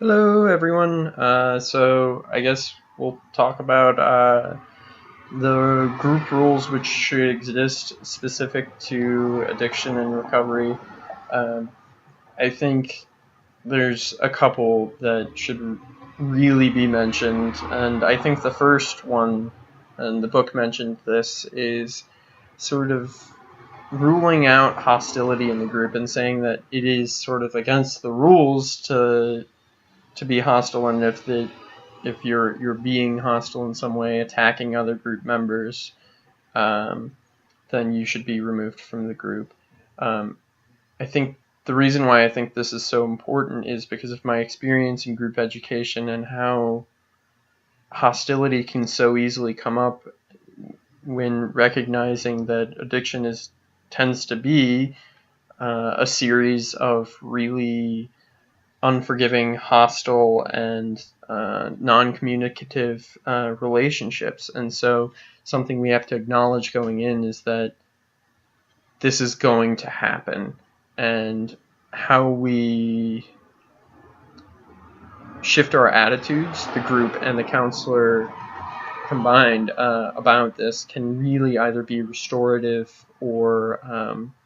Hello, everyone. So I guess we'll talk about the group rules which should exist specific to addiction and recovery. Um, I think there's a couple that should really be mentioned, and I think the first one, and the book mentioned this, is sort of ruling out hostility in the group and saying that it is sort of against the rules to be hostile, and if you're being hostile in some way, attacking other group members, um, then you should be removed from the group. Um, I think the reason why I think this is so important is because of my experience in group education and how hostility can so easily come up when recognizing that addiction is tends to be a series of really unforgiving, hostile, and non-communicative relationships. And so something we have to acknowledge going in is that this is going to happen, and how we shift our attitudes, the group and the counselor combined, about this can really either be restorative or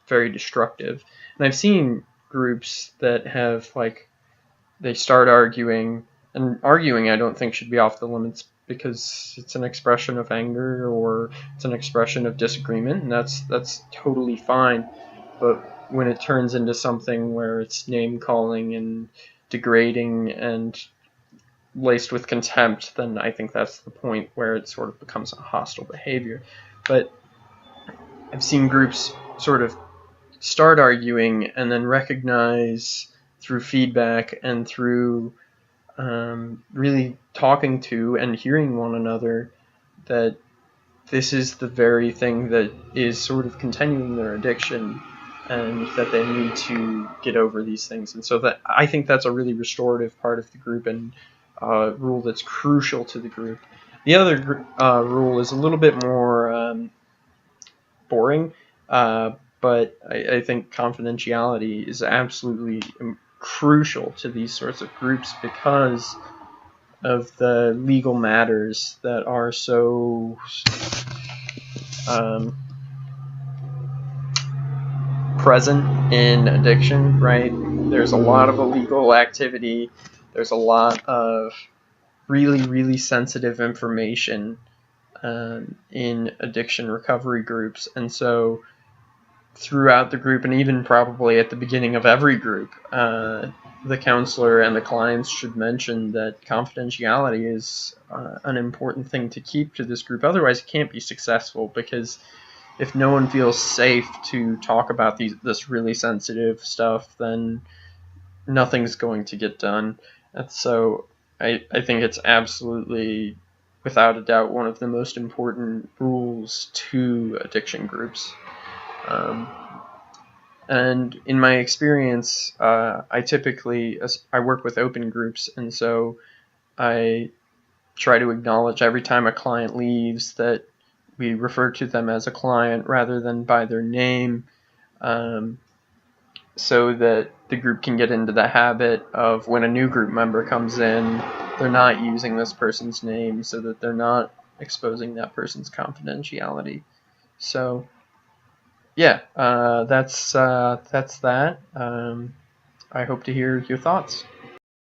very destructive. And I've seen groups that have they start arguing, and arguing I don't think should be off the limits because it's an expression of anger or it's an expression of disagreement, and that's totally fine. But when it turns into something where it's name calling and degrading and laced with contempt, then I think that's the point where it sort of becomes a hostile behavior. But I've seen groups sort of start arguing and then recognize through feedback and through really talking to and hearing one another that this is the very thing that is sort of continuing their addiction, and that they need to get over these things. And so that I think that's a really restorative part of the group, and rule that's crucial to the group. The other rule is a little bit more boring, but I think confidentiality is absolutely crucial to these sorts of groups because of the legal matters that are so um, present in addiction, right? There's a lot of illegal activity. There's a lot of really, really sensitive information in addiction recovery groups. And so throughout the group, and even probably at the beginning of every group, the counselor and the clients should mention that confidentiality is an important thing to keep to this group. Otherwise, it can't be successful, because if no one feels safe to talk about this really sensitive stuff, then nothing's going to get done. And so I think it's absolutely, without a doubt, one of the most important rules to addiction groups. Um, and in my experience, I work with open groups, and so I try to acknowledge every time a client leaves that we refer to them as a client rather than by their name, um, so that the group can get into the habit of when a new group member comes in, they're not using this person's name, so that they're not exposing that person's confidentiality. So yeah, that's that. I hope to hear your thoughts.